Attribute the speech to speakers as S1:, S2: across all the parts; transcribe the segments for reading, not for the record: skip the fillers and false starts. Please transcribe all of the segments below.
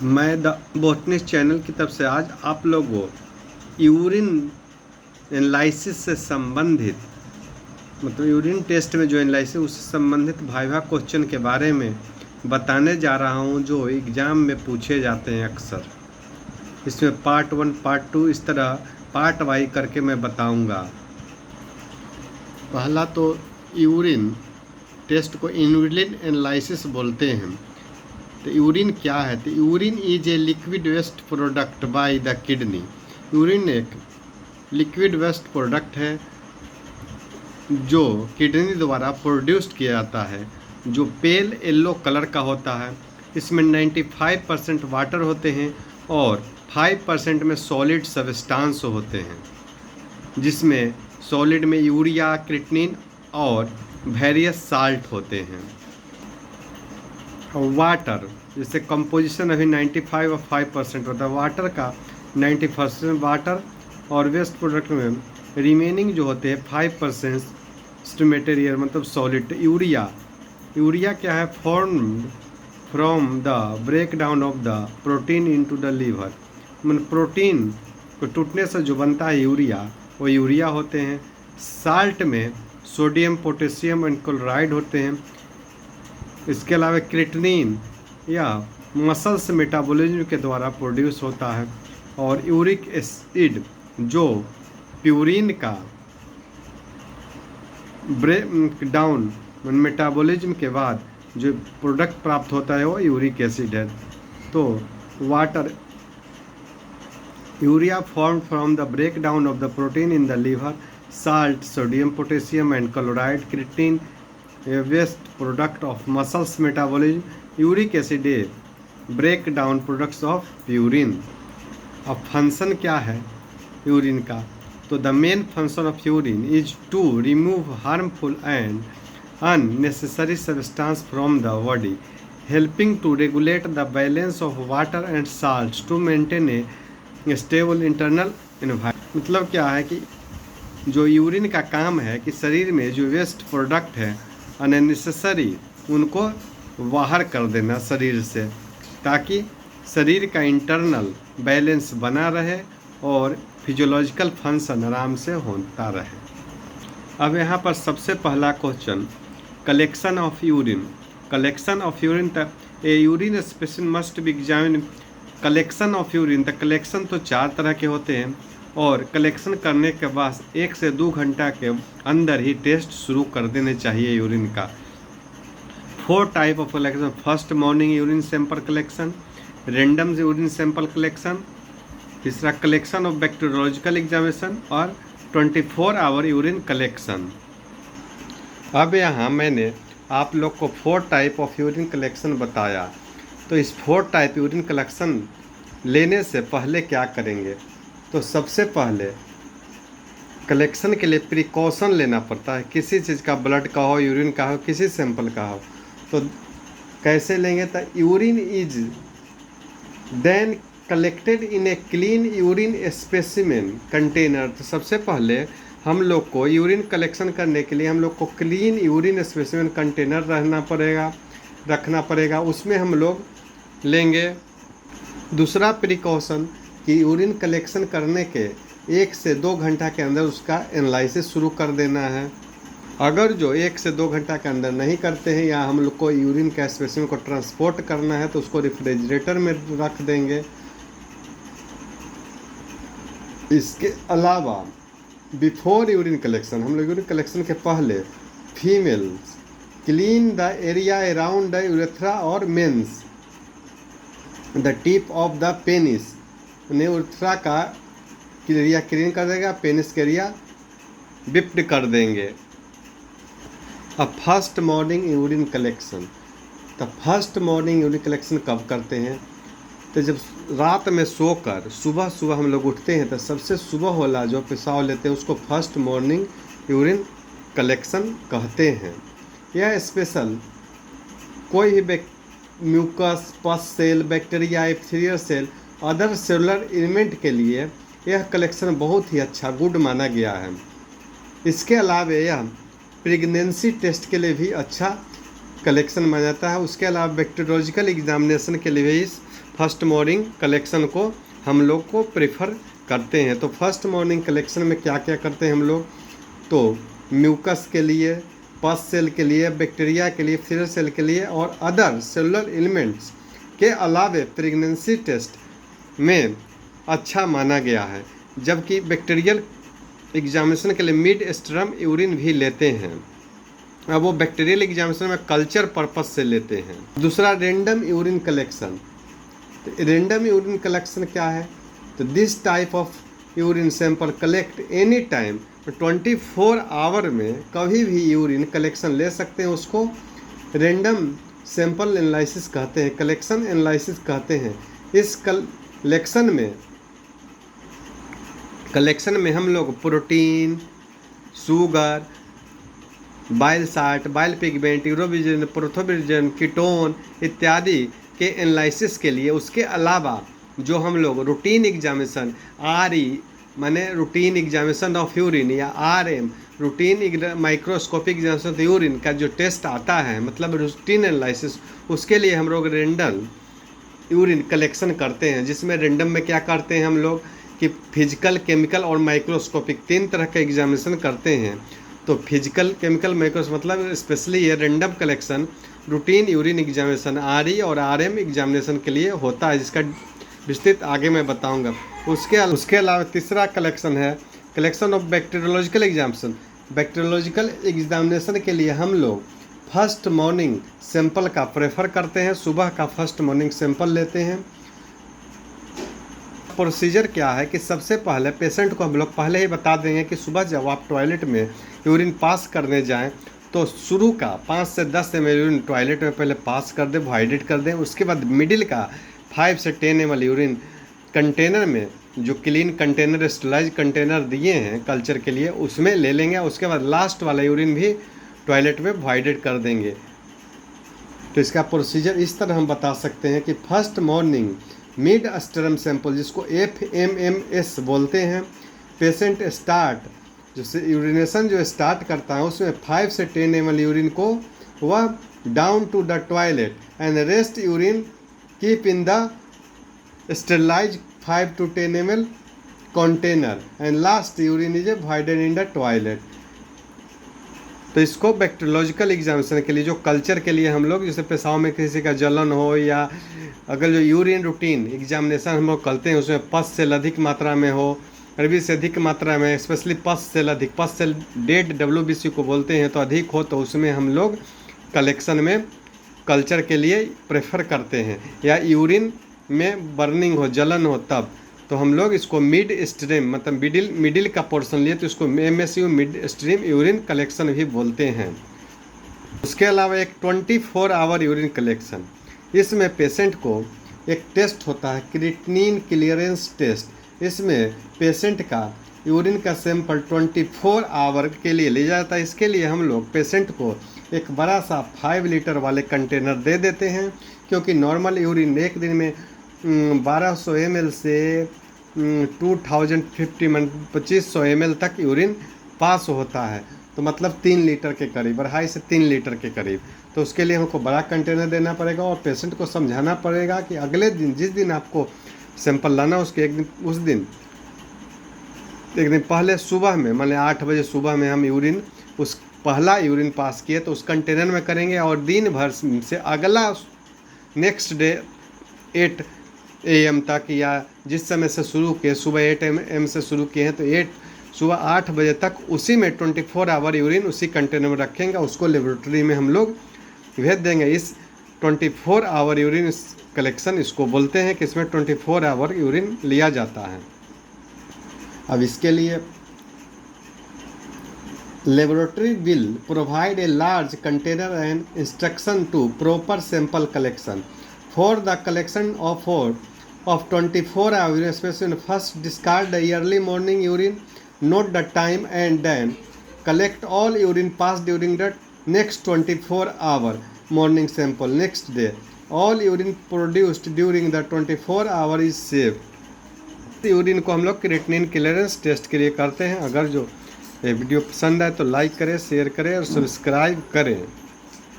S1: मैं the botanist channel की तरफ से आज आप लोगों को यूरिन एनालिसिस से संबंधित मतलब यूरिन टेस्ट में जो एनालिसिस उससे संबंधित वाइवा क्वेश्चन के बारे में बताने जा रहा हूं जो एग्ज़ाम में पूछे जाते हैं अक्सर। इसमें पार्ट 1 पार्ट 2 इस तरह पार्ट वाइज करके मैं बताऊंगा। पहला तो यूरिन टेस्ट को यूरिन एनालिसिस बोलते हैं। तो यूरिन क्या है? तो urine is a liquid waste product by the kidney. Urine एक लिक्विड वेस्ट प्रोडक्ट है जो किडनी द्वारा प्रोड्यूस्ड किया जाता है, जो पेल येलो कलर का होता है। इसमें 95% वाटर होते हैं और 5% में सॉलिड सब्सटेंस होते हैं, जिसमें सॉलिड में यूरिया, क्रिएटिनिन और वेरियस साल्ट होते हैं। वाटर जैसे कंपोजिशन अभी 95 और 5% होता है। वाटर का 90% वाटर और वेस्ट प्रोडक्ट में रिमेनिंग जो होते हैं 5% मटेरियल मतलब सॉलिड। यूरिया क्या है? Formed from the break down of the protein into the liver. मतलब प्रोटीन को टूटने से जो बनता है यूरिया, वो यूरिया होते हैं। साल्ट में सोडियम, पोटेशियम एंड क्लोराइड होते हैं। इसके अलावा क्रिएटिनिन या मसल्स मेटाबॉलिज्म के द्वारा प्रोड्यूस होता है। और यूरिक एसिड जो प्यूरिन का ब्रेक डाउन मेटाबॉलिज्म के बाद जो प्रोडक्ट प्राप्त होता है वो यूरिक एसिड है। तो water urea form from the break down of the protein in the liver, salt, sodium, potassium and chloride, creatinine waste product of muscles metabolism, uric acid break down products of urine. अब function क्या है urine का? तो the main function of urine is to remove harmful and unnecessary substance from the body, helping to regulate the balance of water and salts to maintain a stable internal environment। मतलब क्या है कि जो urine का काम है कि शरीर में जो वेस्ट प्रोडक्ट है अननेसेसरी उनको बाहर कर देना शरीर से, ताकि शरीर का इंटरनल बैलेंस बना रहे और फिजियोलॉजिकल फंक्शन आराम से होता रहे। अब यहाँ पर सबसे पहला question, collection of urine. Collection of urine A urine specimen must be examine. Collection of urine, तो कलेक्शन तो 4 तरह के होते हैं और कलेक्शन करने के बाद 1 से 2 घंटा के अंदर ही टेस्ट शुरू कर देने चाहिए यूरिन का। 4 type of collection. First, morning urine sample collection, random urine sample collection. तीसरा, कलेक्शन ऑफ बैक्टीरियोलॉजिकल एग्जामिनेशन और 24 आवर यूरिन कलेक्शन। अब यहाँ मैंने आप लोग को 4 टाइप ऑफ यूरिन कलेक्शन बताया। तो इस 4 टाइप यूरिन कलेक्शन लेने से पहले क्या करेंगे? तो सबसे पहले कलेक्शन के लिए प्रिकॉशन लेना पड़ता है। किसी चीज़ का, ब्लड का हो, यूरिन का हो, किसी सैंपल का हो, तो कैसे लेंगे? तो urine is then collected in a clean urine specimen container. तो सबसे पहले हम लोग को यूरिन कलेक्शन करने के लिए हम लोग को क्लीन यूरिन स्पेसिमेन कंटेनर रखना पड़ेगा। उसमें हम लोग लेंगे। दूसरा प्रिकॉशन कि यूरिन कलेक्शन करने के 1 से 2 घंटा के अंदर उसका एनालिसिस शुरू कर देना है। अगर जो 1 से 2 घंटा के अंदर नहीं करते हैं या हम लोग को यूरिन का स्पेसिमेन को ट्रांसपोर्ट करना है तो उसको रेफ्रिजरेटर में रख देंगे। इसके अलावा बिफोर यूरिन कलेक्शन, हम लोग यूरिन कलेक्शन के पहले females clean the area around the urethra और men's the tip of the penis. उन्हें यूरेथ्रा का एरिया क्लीन कर देगा, पेनिस के एरिया बिप्ड कर देंगे। अब फर्स्ट मॉर्निंग यूरिन कलेक्शन। तो फर्स्ट मॉर्निंग यूरिन कलेक्शन कब करते हैं? तो जब रात में सोकर सुबह हम लोग उठते हैं तो सबसे सुबह वाला जो पेशाब लेते हैं उसको फर्स्ट मॉर्निंग यूरिन कलेक्शन कहते हैं। यह स्पेशल कोई भी mucus, pus cell, bacteria, epithelial cell, other cellular element के लिए यह कलेक्शन बहुत ही अच्छा गुड माना गया है। इसके अलावा यह प्रेगनेंसी टेस्ट के लिए भी अच्छा कलेक्शन माना जाता है। उसके अलावा बैक्टीरियोलॉजिकल एग्जामिनेशन के लिए भी इस फर्स्ट मॉर्निंग कलेक्शन को हम लोग को प्रेफर करते हैं। तो फर्स्ट मॉर्निंग कलेक्शन में क्या क्या करते हैं हम लोग, तो म्यूकस के लिए, पस सेल के लिए, बैक्टीरिया के लिए, सीरल सेल के लिए और अदर सेलुलर एलिमेंट्स के अलावे प्रेगनेंसी टेस्ट में अच्छा माना गया है। जबकि बैक्टीरियल एग्जामिनेशन के लिए मिड स्ट्रम यूरिन भी लेते हैं। अब वो बैक्टीरियल एग्जामिनेशन में कल्चर पर्पस से लेते हैं। दूसरा रेंडम यूरिन कलेक्शन। तो रेंडम यूरिन कलेक्शन क्या है, तो this type of urine sample collect any time, 24 hour में कभी भी यूरिन कलेक्शन ले सकते हैं। उसको रेंडम सैंपल एनालिसिस कहते हैं, कलेक्शन एनालिसिस कहते हैं। इस कलेक्शन में हम लोग protein, sugar, bile salt, bile pigment, यूरोबिजन, प्रोथोबिजन, कीटोन इत्यादि के एनालिसिस के लिए, उसके अलावा जो हम लोग रूटीन एग्जामिनेशन RE माने रूटीन एग्जामिनेशन ऑफ यूरिन या RM routine microscopic examination of urine का जो टेस्ट आता है, मतलब रूटीन एनालिसिस, उसके लिए हम लोग रेंडम यूरिन कलेक्शन करते हैं। जिसमें रेंडम में क्या करते हैं हम लोग कि फिजिकल, केमिकल और माइक्रोस्कोपिक 3 तरह के एग्जामिनेशन करते हैं। तो फिजिकल, केमिकल, माइक्रोस मतलब स्पेशली ये random collection routine urine examination RE और RM एग्जामिनेशन के लिए होता है, जिसका विस्तृत आगे मैं बताऊंगा। उसके अलावा तीसरा कलेक्शन है collection of bacteriological examination. Bacteriological examination के लिए हम लोग फर्स्ट मॉर्निंग सैंपल का प्रेफर करते हैं, सुबह का फर्स्ट मॉर्निंग सैंपल लेते हैं। प्रोसीजर क्या है कि सबसे पहले पेशेंट को हम लोग पहले ही बता देंगे कि सुबह जब आप टॉयलेट में यूरिन पास करने जाएं तो शुरू का 5 से 10 ml यूरिन टॉयलेट में पहले पास कर दें, वाइडेट कर दें। उसके बाद मिडिल का 5 से 10 ml यूरिन कंटेनर में, जो क्लीन कंटेनर, स्टरलाइज कंटेनर दिए हैं कल्चर के लिए, उसमें ले लेंगे। उसके बाद लास्ट वाला यूरिन भी टॉयलेट में वाइडेट कर देंगे। तो इसका प्रोसीजर इस तरह हम बता सकते हैं कि फर्स्ट मॉर्निंग मिड स्टरम सैंपल, जिसको FMMS बोलते हैं, पेशेंट स्टार्ट जैसे यूरिनेशन जो स्टार्ट करता है उसमें 5 से 10 ml यूरिन को वह down to the toilet and rest urine keep in the sterilize 5 to 10 ml container and last urine is voided in the toilet. तो इसको बैक्टीरियोलॉजिकल एग्जामिनेशन के लिए, जो कल्चर के लिए हम लोग, जैसे पेशाब में किसी का जलन हो या अगर जो यूरिन रूटीन एग्जामिनेशन हम लोग करते हैं उसमें पस सेल अधिक मात्रा में हो, अरबी से अधिक मात्रा में, स्पेशली पस सेल अधिक, पस सेल डेड WBC को बोलते हैं, तो अधिक हो तो उसमें हम लोग कलेक्शन में कल्चर के लिए प्रेफर करते हैं। या यूरिन में बर्निंग हो, जलन हो, तब तो हम लोग इसको मिड स्ट्रीम मतलब मिडिल का पोर्शन लिए तो इसको MSU mid stream urine collection भी बोलते हैं। उसके अलावा एक 24 आवर यूरिन कलेक्शन, इसमें पेशेंट को एक टेस्ट होता है क्रिएटिनिन क्लियरेंस टेस्ट। इसमें पेशेंट का यूरिन का सैंपल 24 आवर के लिए ले जाता है। इसके लिए हम लोग पेशेंट को एक बड़ा सा 5 लीटर वाले कंटेनर दे देते हैं, क्योंकि नॉर्मल यूरिन एक दिन में 1200 ml से 2500 ml तक यूरिन पास होता है, तो मतलब 3 लीटर के करीब, 2.5 से 3 लीटर के करीब। तो उसके लिए हमको बड़ा कंटेनर देना पड़ेगा और पेशेंट को समझाना पड़ेगा कि अगले दिन जिस दिन आपको सैंपल लाना उसके एक दिन पहले सुबह में, मान लें 8 बजे सुबह में हम यूरिन उस पहला यूरिन पास किए तो उस कंटेनर में करेंगे, और दिन भर से अगला नेक्स्ट डे 8 AM तक, या जिस समय से शुरू किए, सुबह 8 AM से शुरू किए हैं तो सुबह 8 बजे तक उसी में 24 आवर यूरिन उसी कंटेनर में रखेंगे। उसको लेबोरेटरी में हम लोग भेज देंगे। इस 24 आवर यूरिन कलेक्शन इसको बोलते हैं कि इसमें 24 आवर यूरिन लिया जाता है। अब इसके लिए laboratory will provide a large container and instruction to proper sample collection for the collection of 24 hour urine specimen. First discard the early morning urine, note the time and then collect all urine passed during the next 24 hour morning sample. Next day all urine produced during the 24 hour is saved. Urine को हम लोग creatinine clearance test के लिए करते हैं। अगर जो ये वीडियो पसंद आए तो लाइक करें, शेयर करें और सब्सक्राइब करें।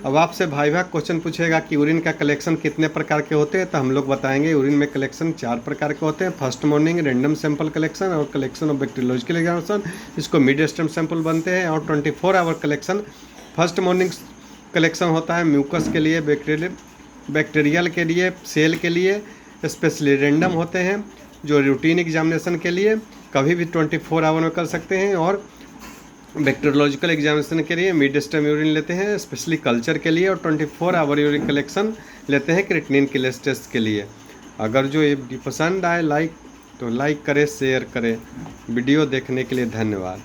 S1: अब आपसे भाई क्वेश्चन पूछेगा कि यूरिन का कलेक्शन कितने प्रकार के होते हैं, तो हम लोग बताएंगे यूरिन में कलेक्शन 4 प्रकार के होते हैं। First morning random sample collection और कलेक्शन ऑफ बैक्टीरियोलॉजिकल एग्जामिनेशन, इसको मिड स्टेम सैंपल बनते हैं। और 24 hour collection, first morning collection होता है म्यूकस के लिए, बैक्टीरियल के लिए, सेल के लिए, स्पेशली रैंडम होते हैं जो रूटीन एग्जामिनेशन के लिए कभी भी 24 आवर में कर सकते हैं। और बैक्टीरियोलॉजिकल एग्जामिनेशन के लिए मिड स्टेम यूरिन लेते हैं स्पेशली कल्चर के लिए, और 24 आवर यूरिन कलेक्शन लेते हैं क्रिएटिनिन किलेज टेस्ट के लिए। अगर जो ये पसंद आए तो लाइक करें, शेयर करें। वीडियो देखने के लिए धन्यवाद।